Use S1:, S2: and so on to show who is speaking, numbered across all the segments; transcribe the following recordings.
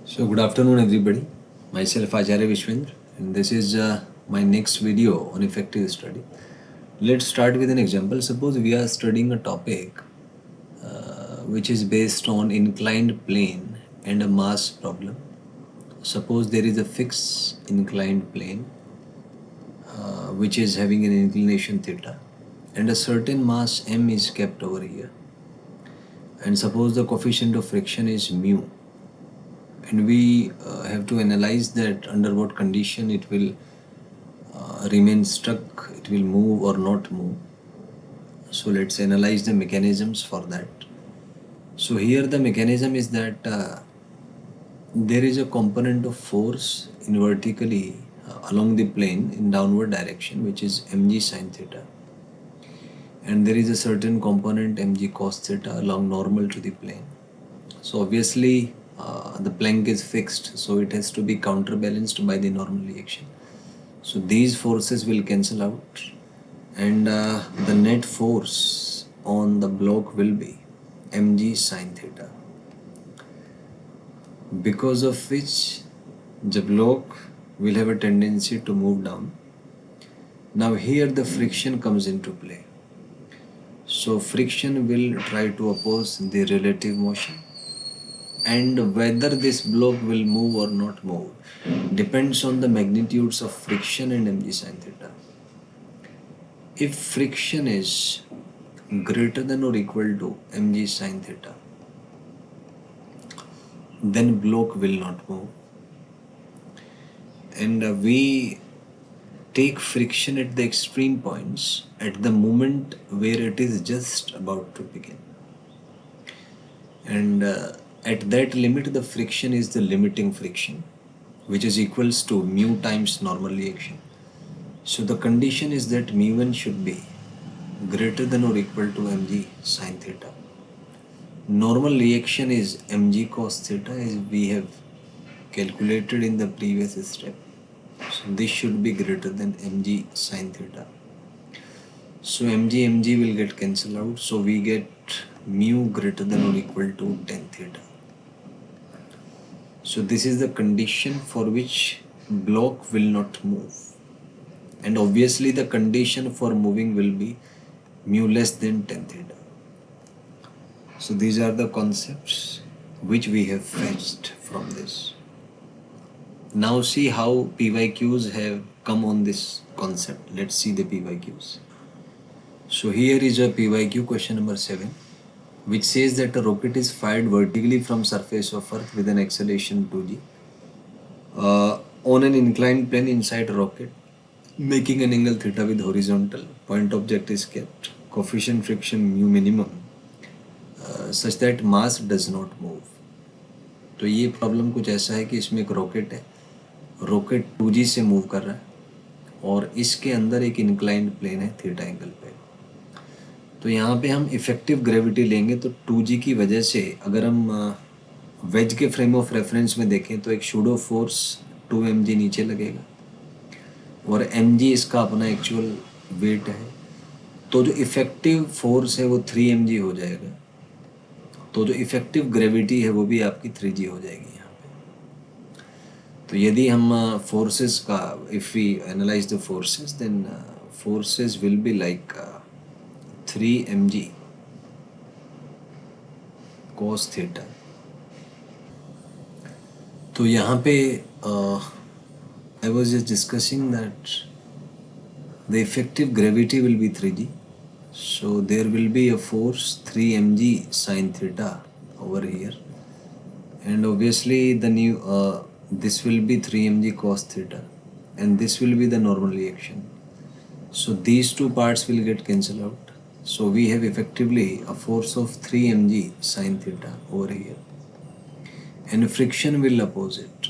S1: So good afternoon everybody. Myself Acharya Vishvendra and this is my next video on effective study. Let's start with an example. Suppose we are studying a topic which is based on inclined plane and a mass problem. Suppose there is a fixed inclined plane which is having an inclination theta and a certain mass m is kept over here, and suppose the coefficient of friction is mu, and we have to analyze that under what condition it will remain stuck, it will move or not move. So let's analyze the mechanisms for that. So here the mechanism is that there is a component of force in vertically along the plane in downward direction, which is mg sin theta, and there is a certain component mg cos theta along normal to the plane. So obviously the plank is fixed, so it has to be counterbalanced by the normal reaction. So these forces will cancel out, and the net force on the block will be mg sin theta, because of which the block will have a tendency to move down. Now here the friction comes into play. So friction will try to oppose the relative motion, and whether this block will move or not move depends on the magnitudes of friction and mg sin theta. If friction is greater than or equal to mg sin theta, then block will not move, and we take friction at the extreme points at the moment where it is just about to begin, and at that limit the friction is the limiting friction, which is equals to mu times normal reaction. So the condition is that mu1 should be greater than or equal to mg sin theta. Normal reaction is mg cos theta, as we have calculated in the previous step. So this should be greater than mg sin theta. So mg will get cancelled out, so we get mu greater than or equal to tan theta. So this is the condition for which block will not move, and obviously the condition for moving will be mu less than tan theta. So these are the concepts which we have fetched from this. Now see how PYQs have come on this concept. Let's see the PYQs. So here is a PYQ question number 7, which says that a rocket is fired vertically from surface of Earth with an acceleration 2g on an inclined plane inside a rocket, making an angle theta with horizontal. Point object is kept. Coefficient friction mu minimum such that mass does not move. तो ये problem कुछ ऐसा है कि इसमें एक rocket है, rocket 2g से मूव कर रहा है और इसके अंदर एक इंक्लाइंड प्लेन है थीटा एंगल पे. तो यहाँ पे हम इफेक्टिव ग्रेविटी लेंगे तो 2g की वजह से, अगर हम वेज के फ्रेम ऑफ रेफरेंस में देखें तो एक शूडो फोर्स 2mg नीचे लगेगा और mg इसका अपना एक्चुअल वेट है. तो जो इफेक्टिव फोर्स है वो 3mg हो जाएगा, तो जो इफेक्टिव ग्रेविटी है वो भी आपकी 3g हो जाएगी यहाँ पे. तो यदि हम फोर्सेस का, if we analyse the forces, then forces will be like 3mg cos theta. तो यहाँ पे I was just discussing that the effective gravity will be 3g. So there will be a force 3mg sin theta over here, and obviously the new this will be 3mg cos theta, and this will be the normal reaction. So these two parts will get cancelled out. So we have effectively a force of 3mg sin theta over here, and friction will oppose it.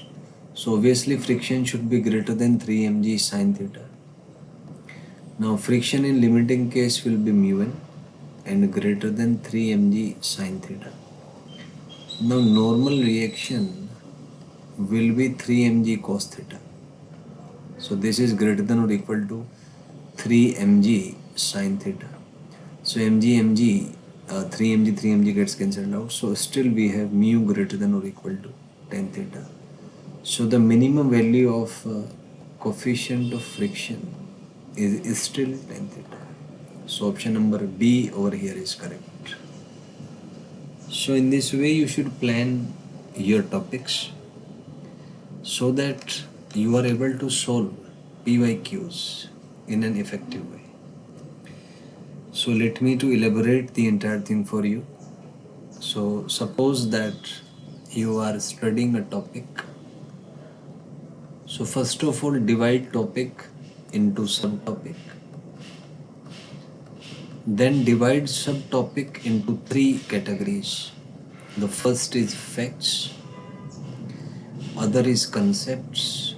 S1: So obviously friction should be greater than 3mg sin theta. Now friction in limiting case will be mu1 and greater than 3mg sin theta. Now normal reaction will be 3mg cos theta. So this is greater than or equal to 3mg sin theta. So mg 3mg gets cancelled out. So still we have mu greater than or equal to tan theta. So the minimum value of coefficient of friction is still tan theta. So option number B over here is correct. So in this way you should plan your topics so that you are able to solve PYQs in an effective way. So let me to elaborate the entire thing for you. So suppose that you are studying a topic. So first of all, divide topic into subtopic. Then divide subtopic into 3 categories. The first is facts, other is concepts,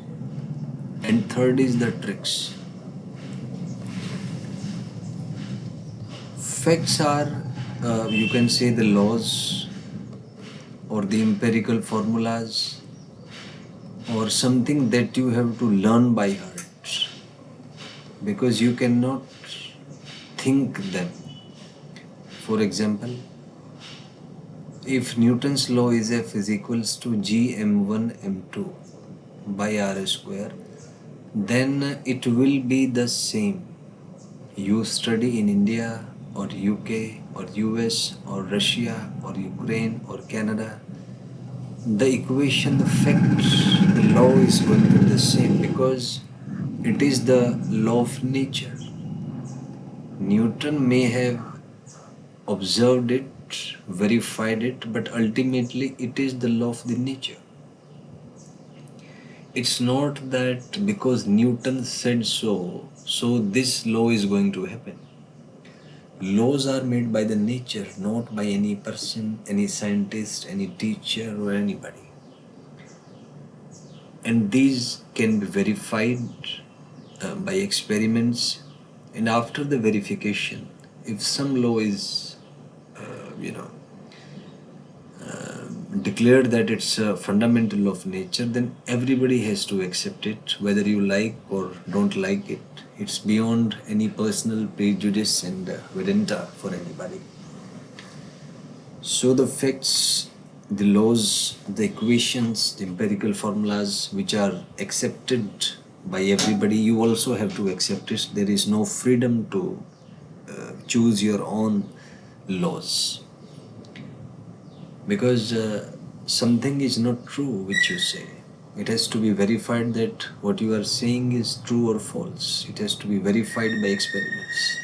S1: and third is the tricks. Facts are, you can say, the laws or the empirical formulas or something that you have to learn by heart, because you cannot think them. For example, if Newton's law is F is equals to G m1 m2 by r square, then it will be the same. You study in India or UK or US or Russia or Ukraine or Canada, the equation, the fact, the law is going to be the same because it is the law of nature. Newton may have observed it, verified it, but ultimately it is the law of the nature. It's not that because Newton said so, so this law is going to happen. Laws are made by the nature, not by any person, any scientist, any teacher, or anybody. And these can be verified by experiments. And after the verification, if some law is, declared that it's a fundamental law of nature, then everybody has to accept it, whether you like or don't like it. It's beyond any personal prejudice and vedanta for anybody. So the facts, the laws, the equations, the empirical formulas which are accepted by everybody, you also have to accept it. There is no freedom to choose your own laws. Because something is not true which you say. It has to be verified that what you are saying is true or false. It has to be verified by experiments.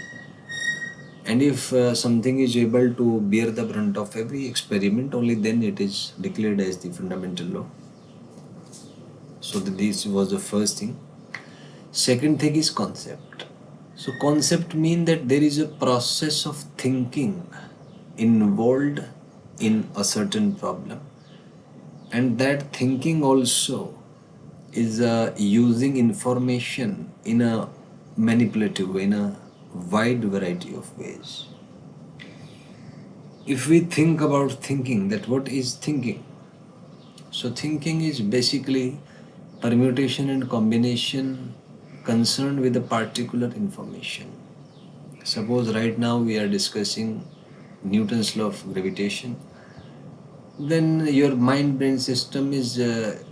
S1: And if something is able to bear the brunt of every experiment, only then it is declared as the fundamental law. So this was the first thing. Second thing is concept. So concept means that there is a process of thinking involved in a certain problem, and that thinking also is using information in a manipulative way, in a wide variety of ways. If we think about thinking, that what is thinking? So thinking is basically permutation and combination concerned with a particular information. Suppose right now we are discussing Newton's law of gravitation, then your mind-brain system is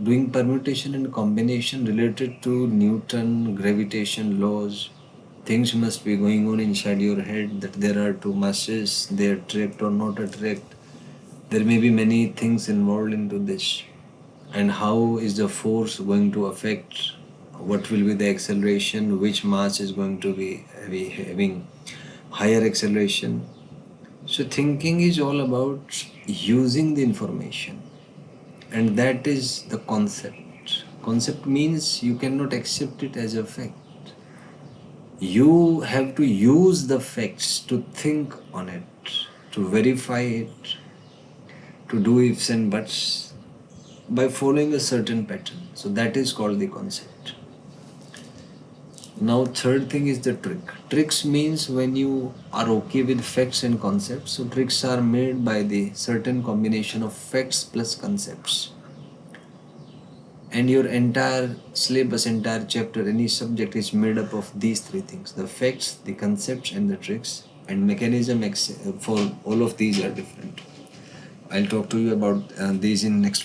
S1: doing permutation and combination related to Newton gravitation laws. Things must be going on inside your head, that there are two masses, they attract or not attract. There may be many things involved into this. And how is the force going to affect? What will be the acceleration? Which mass is going to be having higher acceleration? So thinking is all about using the information, and that is the concept. Concept means you cannot accept it as a fact. You have to use the facts to think on it, to verify it, to do ifs and buts by following a certain pattern. So that is called the concept. Now third thing is the trick. Tricks means when you are okay with facts and concepts. So tricks are made by the certain combination of facts plus concepts. And your entire syllabus, entire chapter, any subject is made up of these three things: the facts, the concepts, and the tricks. And mechanism for all of these are different. I'll talk to you about these in next week.